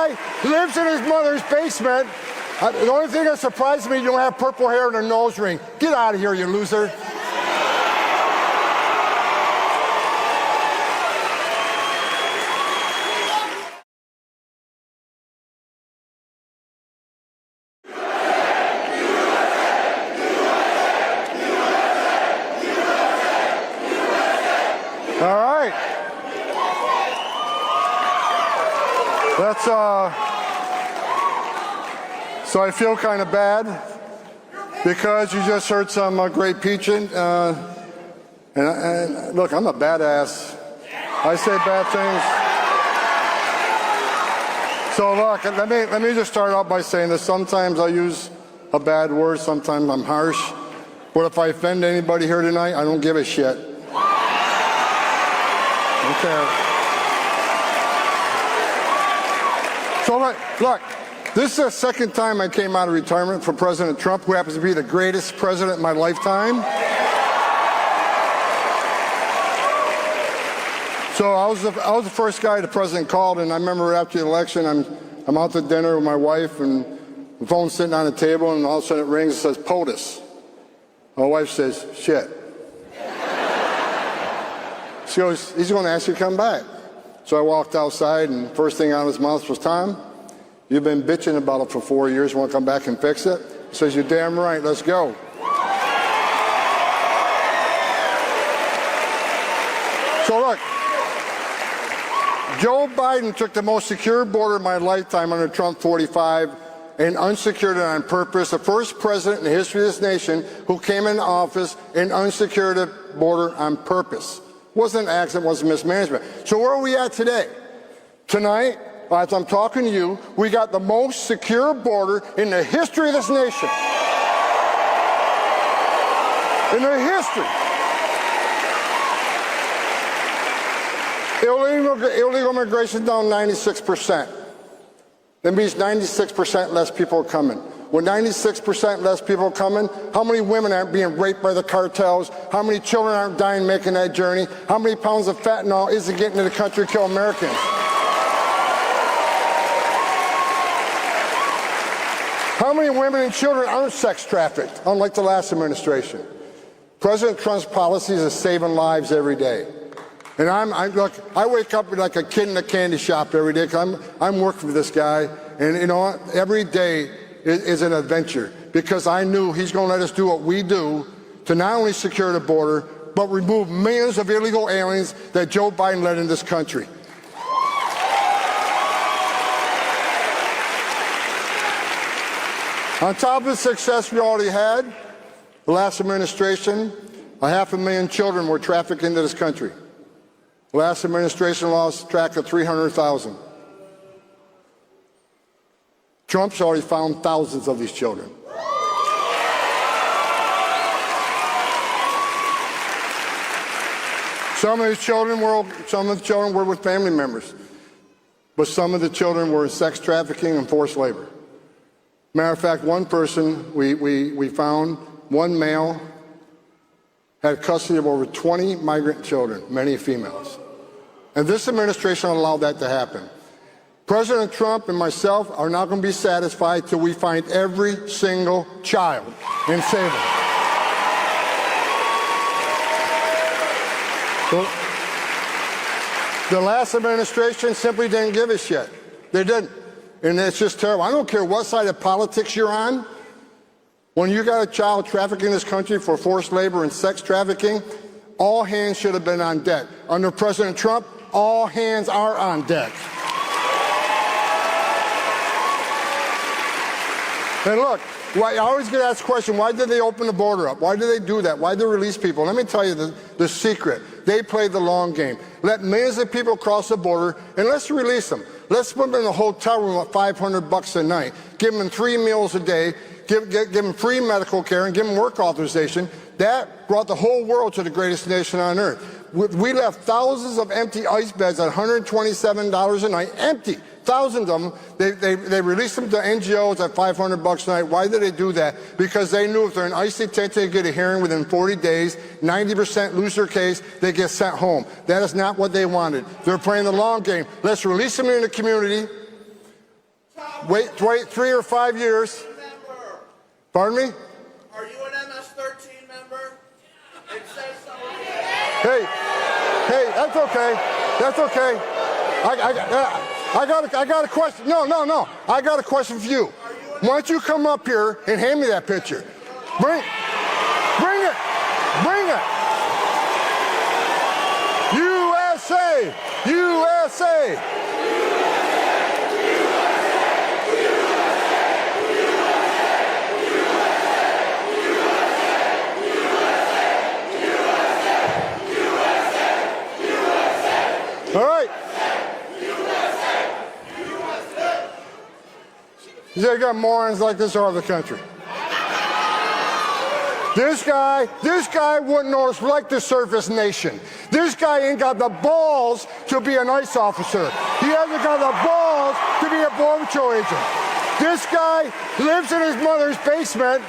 guy lives in his mother's basement. The only thing that surprises me, you don't have purple hair and a nose ring. Get out of here, you loser. All right. That's so I feel kind of bad because you just heard some great preaching. And look, I'm a badass. I say bad things. So look, let me just start out by saying this. Sometimes I use a bad word. Sometimes I'm harsh. But if I offend anybody here tonight, I don't give a shit. Okay. So look, this is the second time I came out of retirement for President Trump, who happens to be the greatest president in my lifetime. So I was the first guy the president called, and I remember after the election, I'm out to dinner with my wife, and the phone's sitting on the table, and all of a sudden it rings and says, POTUS. My wife says, shit. She goes, he's going to ask you to come back. So I walked outside, and first thing out of his mouth was, Tom, you've been bitching about it for 4 years. You want to come back and fix it? He says, you're damn right. Let's go. So look, Joe Biden took the most secure border of my lifetime under Trump 45 and unsecured it on purpose. The first president in the history of this nation who came into office and unsecured a border on purpose. Wasn't an accident, wasn't mismanagement. So where are we at today? Tonight, as I'm talking to you, we got the most secure border in the history of this nation. In the history. Illegal immigration down 96%. That means 96% less people are coming. With 96% less people coming, how many women aren't being raped by the cartels? How many children aren't dying making that journey? How many pounds of fentanyl isn't getting to the country to kill Americans? How many women and children aren't sex trafficked, unlike the last administration? President Trump's policies are saving lives every day. And look, I wake up like a kid in a candy shop every day because I'm working for this guy. And you know what? Every day is an adventure because I knew he's going to let us do what we do to not only secure the border, but remove millions of illegal aliens that Joe Biden let in this country. On top of the success we already had, the last administration, 500,000 children were trafficked into this country. The last administration lost track of 300,000. Trump's already found thousands of these children. Some of the children were with family members, but some of the children were in sex trafficking and forced labor. Matter of fact, one person we found, one male, had custody of over 20 migrant children, many females. And this administration allowed that to happen. President Trump and myself are not going to be satisfied till we find every single child and save them. The last administration simply didn't give a shit. They didn't. And it's just terrible. I don't care what side of politics you're on. When you got a child trafficking in this country for forced labor and sex trafficking, all hands should have been on deck. Under President Trump, all hands are on deck. And look, I always get asked the question, why did they open the border up? Why did they do that? Why did they release people? Let me tell you the secret. They played the long game. Let millions of people cross the border, and let's release them. Let's put them in a hotel room at $500 a night. Give them 3 meals a day. Give them free medical care and give them work authorization. That brought the whole world to the greatest nation on earth. We left thousands of empty ICE beds at $127 a night, empty. Thousands of them. They released them to NGOs at $500 a night. Why did they do that? Because they knew if they're in ICE detention, they get a hearing within 40 days, 90% lose their case, they get sent home. That is not what they wanted. They're playing the long game. Let's release them in the community. wait 3 or 5 years. Pardon me? Are you an MS-13 member? It says so. Hey, that's okay. That's okay. I got a question. No. I got a question for you. Why don't you come up here and hand me that picture? Bring it. USA! USA! All right. You got morons like this all over the country. This guy wouldn't know it's like the surface nation. This guy ain't got the balls to be an ICE officer. He hasn't got the balls to be a Border Patrol agent. This guy lives in his mother's basement.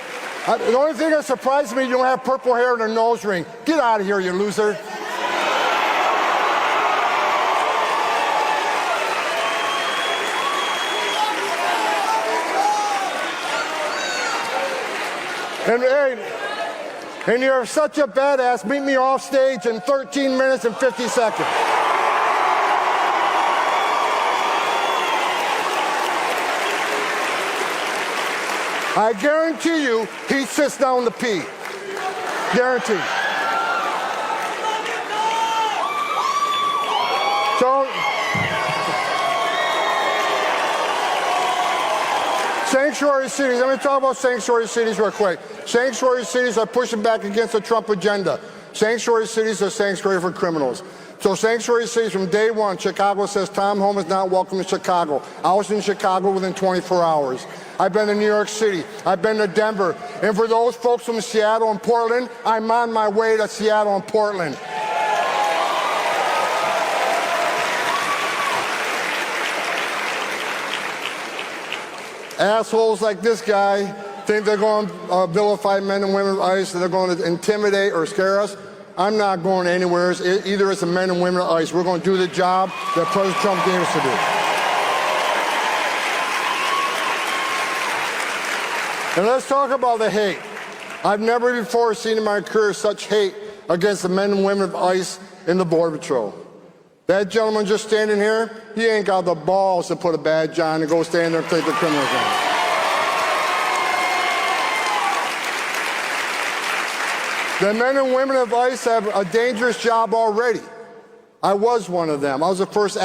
The only thing that surprises me, you don't have purple hair and a nose ring. Get out of here, you loser. And you're such a badass, meet me off stage in 13 minutes and 50 seconds. I guarantee you, he sits down to pee. Guaranteed. So, sanctuary cities, let me talk about sanctuary cities real quick. Sanctuary cities are pushing back against the Trump agenda. Sanctuary cities are sanctuary for criminals. So sanctuary cities from day one, Chicago says Tom Homan is not welcome in Chicago. I was in Chicago within 24 hours. I've been to New York City. I've been to Denver. And for those folks from Seattle and Portland, I'm on my way to Seattle and Portland. Assholes like this guy think they're going to vilify men and women of ICE, and they're going to intimidate or scare us. I'm not going anywhere, either as the men and women of ICE. We're going to do the job that President Trump gave us to do. And let's talk about the hate. I've never before seen in my career such hate against the men and women of ICE and the Border Patrol. That gentleman just standing here, he ain't got the balls to put a badge on and go stand there and take the criminals on. The men and women of ICE have a dangerous job already. I was one of them. I was the first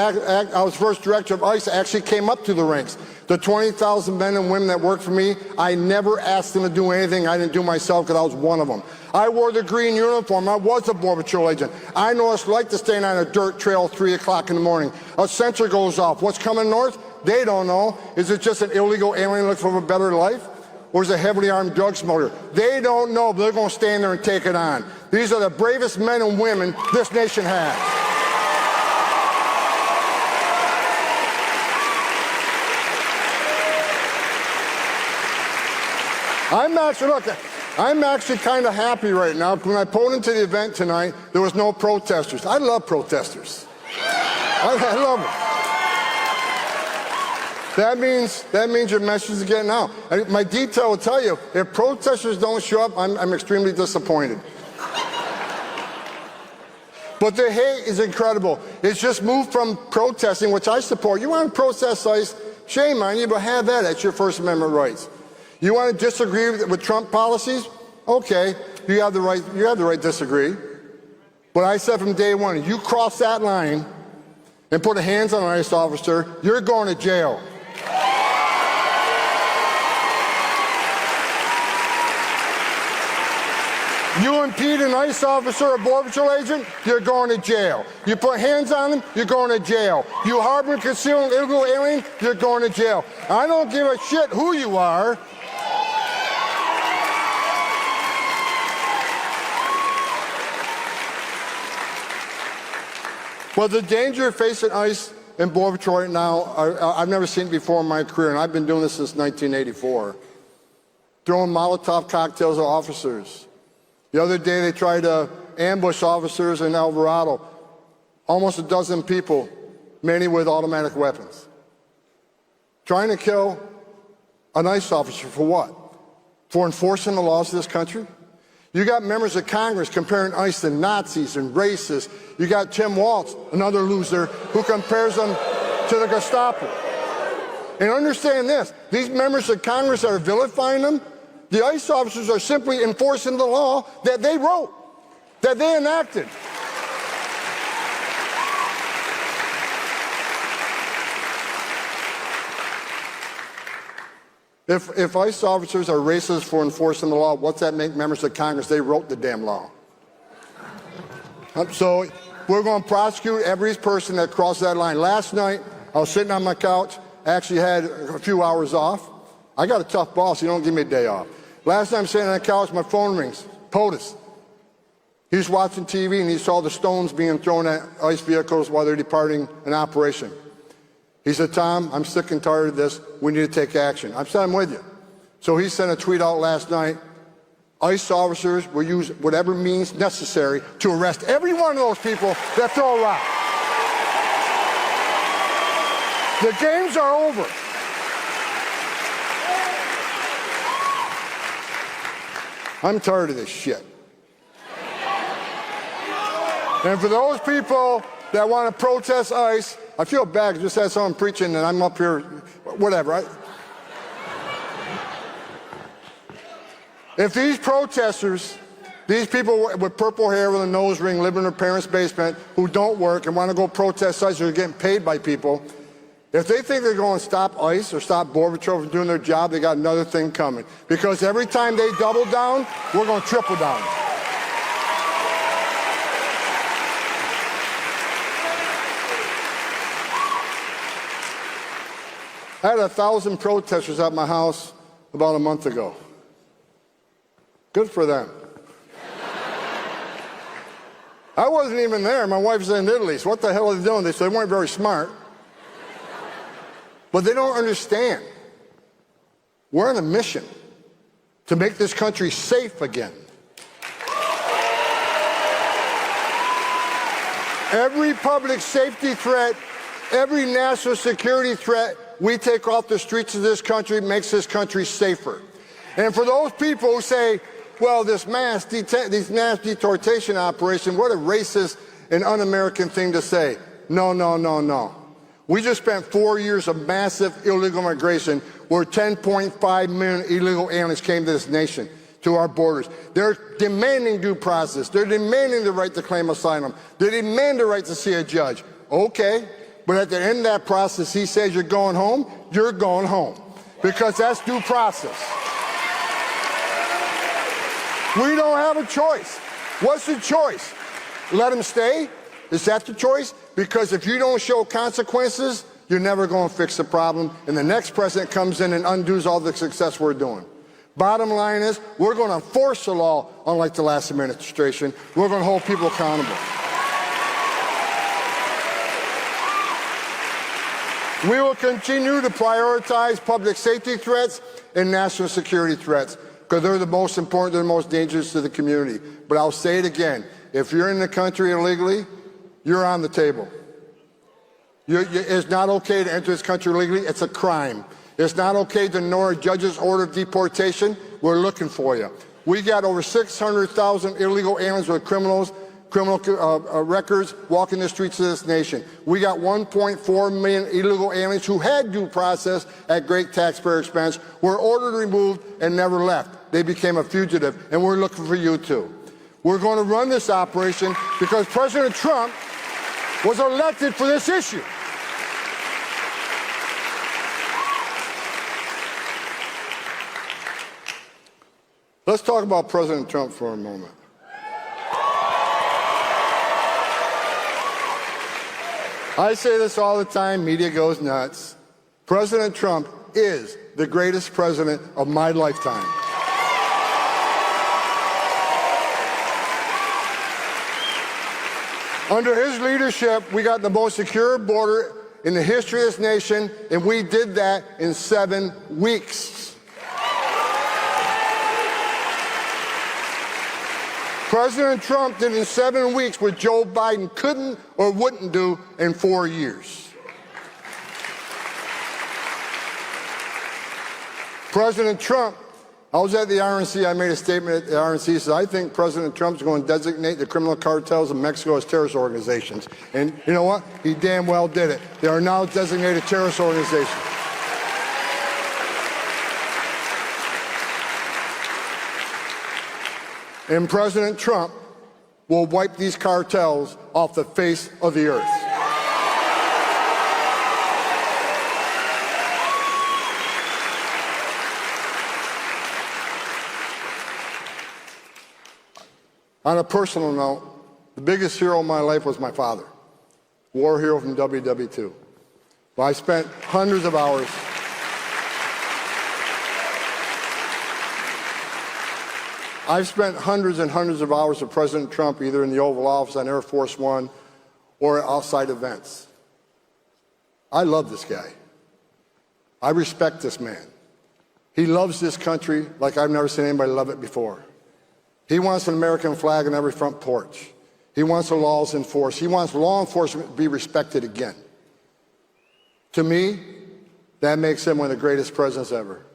director of ICE that actually came up to the ranks. The 20,000 men and women that worked for me, I never asked them to do anything I didn't do myself because I was one of them. I wore the green uniform. I was a Border Patrol agent. I know what it's like to stand on a dirt trail at 3 o'clock in the morning. A sensor goes off. What's coming north? They don't know. Is it just an illegal alien looking for a better life? Or is it a heavily armed drug smuggler? They don't know, but they're going to stand there and take it on. These are the bravest men and women this nation has. I'm actually kind of happy right now. When I pulled into the event tonight, there was no protesters. I love protesters. I love them. That means your message is getting out. My detail will tell you, if protesters don't show up, I'm extremely disappointed. But the hate is incredible. It's just moved from protesting, which I support. You want to protest ICE? Shame on you, but have that. That's your First Amendment rights. You want to disagree with Trump policies? Okay, you have the right to disagree. But I said from day one, if you cross that line and put hands on an ICE officer, you're going to jail. You impede an ICE officer or Border Patrol agent, you're going to jail. You put hands on them, you're going to jail. You harbor and conceal an illegal alien, you're going to jail. I don't give a shit who you are. Well, the danger facing ICE and Border Patrol right now, I've never seen it before in my career, and I've been doing this since 1984. Throwing Molotov cocktails at officers. The other day they tried to ambush officers in Alvarado. Almost a dozen people, many with automatic weapons. trying to kill an ICE officer for what? For enforcing the laws of this country? You got members of Congress comparing ICE to Nazis and racists. You got Tim Walz, another loser, who compares them to the Gestapo. And understand this, these members of Congress that are vilifying them, the ICE officers are simply enforcing the law that they wrote, that they enacted. If ICE officers are racist for enforcing the law, what's that make members of Congress? They wrote the damn law. So we're going to prosecute every person that crossed that line. Last night, I was sitting on my couch, actually had a few hours off. I got a tough boss, he don't give me a day off. Last night I'm sitting on the couch, my phone rings, POTUS. He's watching TV and he saw the stones being thrown at ICE vehicles while they're departing an operation. He said, Tom, I'm sick and tired of this. We need to take action. I said, I'm with you. So he sent a tweet out last night. ICE officers will use whatever means necessary to arrest every one of those people that throw a rock. The games are over. I'm tired of this shit. And for those people that want to protest ICE, I feel bad. I just had someone preaching and I'm up here, whatever. If these protesters, these people with purple hair with a nose ring, live in their parents' basement, who don't work and want to go protest ICE, or getting paid by people, if they think they're going to stop ICE or stop Border Patrol from doing their job, they got another thing coming. Because every time they double down, we're going to triple down. I had 1,000 protesters at my house about a month ago. Good for them. I wasn't even there. My wife's in Italy, so what the hell are they doing? They said they weren't very smart. But they don't understand. We're on a mission to make this country safe again. Every public safety threat, every national security threat we take off the streets of this country makes this country safer. And for those people who say, well, these mass deportation operation, what a racist and un-American thing to say. No, no, no, no. We just spent 4 years of massive illegal migration where 10.5 million illegal aliens came to this nation, to our borders. They're demanding due process. They're demanding the right to claim asylum. They demand the right to see a judge. Okay, but at the end of that process, he says you're going home, you're going home. Because that's due process. We don't have a choice. What's the choice? Let them stay? Is that the choice? Because if you don't show consequences, you're never going to fix the problem, and the next president comes in and undoes all the success we're doing. Bottom line is, we're going to enforce the law, unlike the last administration. We're going to hold people accountable. We will continue to prioritize public safety threats and national security threats, because they're the most important, they're the most dangerous to the community. But I'll say it again, if you're in the country illegally, you're on the table. It's not okay to enter this country illegally, it's a crime. It's not okay to ignore a judge's order of deportation, we're looking for you. We got over 600,000 illegal aliens with criminal records walking the streets of this nation. We got 1.4 million illegal aliens who had due process at great taxpayer expense, were ordered removed and never left. They became a fugitive, and we're looking for you too. We're going to run this operation because President Trump was elected for this issue. Let's talk about President Trump for a moment. I say this all the time, media goes nuts. President Trump is the greatest president of my lifetime. Under his leadership, we got the most secure border in the history of this nation, and we did that in 7 weeks. President Trump did in 7 weeks what Joe Biden couldn't or wouldn't do in 4 years. President Trump, I was at the RNC, I made a statement at the RNC, said I think President Trump's going to designate the criminal cartels in Mexico as terrorist organizations. And you know what? He damn well did it. They are now designated terrorist organizations. And President Trump will wipe these cartels off the face of the earth. On a personal note, the biggest hero of my life was my father, war hero from WW2. Well, I spent hundreds of hours I've spent hundreds and hundreds of hours with President Trump, either in the Oval Office on Air Force One or outside events. I love this guy. I respect this man. He loves this country like I've never seen anybody love it before. He wants an American flag on every front porch. He wants the laws enforced. He wants law enforcement to be respected again. To me, that makes him one of the greatest presidents ever.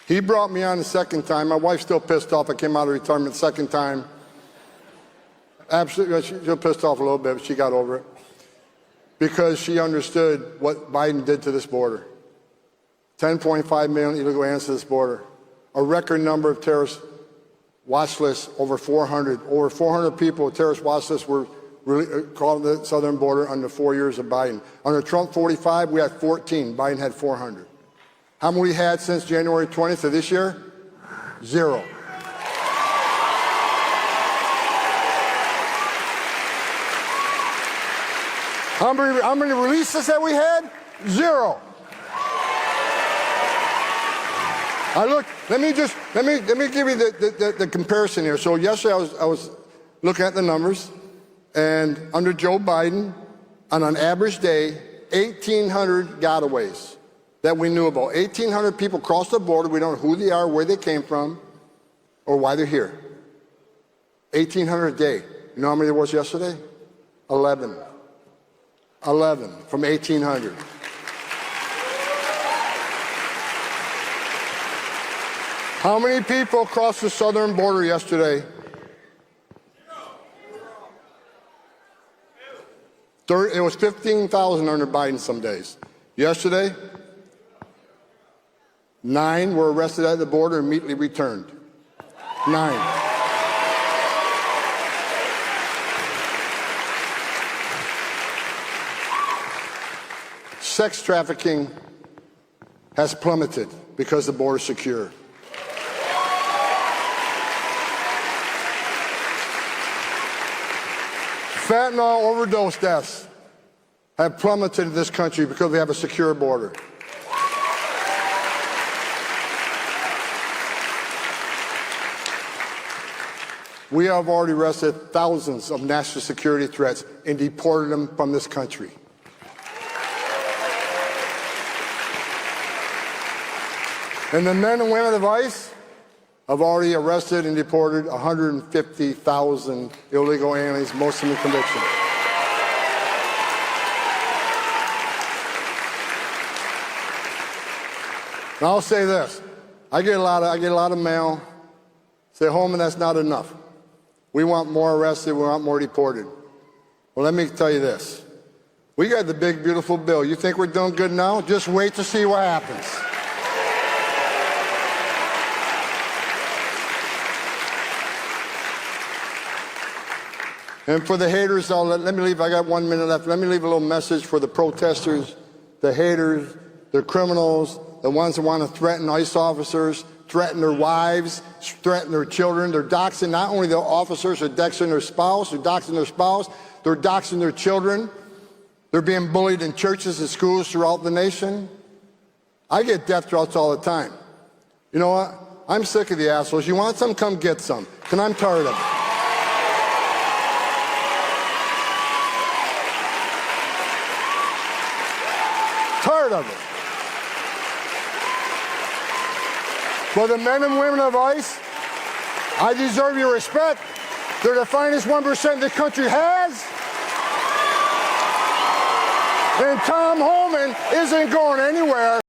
He brought me on the second time. My wife's still pissed off. I came out of retirement the second time. Absolutely, she's still pissed off a little bit, but she got over it. Because she understood what Biden did to this border. 10.5 million illegal aliens to this border. A record number of terrorist watch lists, over 400. Over 400 people, terrorist watch lists were called the southern border under 4 years of Biden. Under Trump 45, we had 14. Biden had 400. How many we had since January 20th of this year? 0. How many releases have we had? 0. Let me give you the comparison here. So yesterday I was looking at the numbers, and under Joe Biden, on an average day, 1,800 gotaways that we knew about. 1,800 people cross the border. We don't know who they are, where they came from, or why they're here. 1,800 a day. You know how many there was yesterday? 11. 11 from 1,800. How many people crossed the southern border yesterday? It was 15,000 under Biden some days. Yesterday, 9 were arrested at the border and immediately returned. 9. Sex trafficking has plummeted because the border is secure. Fentanyl overdose deaths have plummeted in this country because we have a secure border. We have already arrested thousands of national security threats and deported them from this country. And the men and women of ICE have already arrested and deported 150,000 illegal aliens, most of them in conviction. Now I'll say this: I get a lot of mail. Say, Homan, that's not enough. We want more arrested. We want more deported. Well, let me tell you this: we got the big, beautiful bill. You think we're doing good now? Just wait to see what happens. And for the haters, let me leave, I got 1 minute left. Let me leave a little message for the protesters, the haters, the criminals, the ones that want to threaten ICE officers, threaten their wives, threaten their children. They're doxing not only the officers, they're doxing their spouse, they're doxing their children. They're being bullied in churches and schools throughout the nation. I get death threats all the time. You know what? I'm sick of the assholes. You want some? Come get some. Because I'm tired of it. Tired of it. For the men and women of ICE, I deserve your respect. They're the finest 1% the country has. And Tom Homan isn't going anywhere.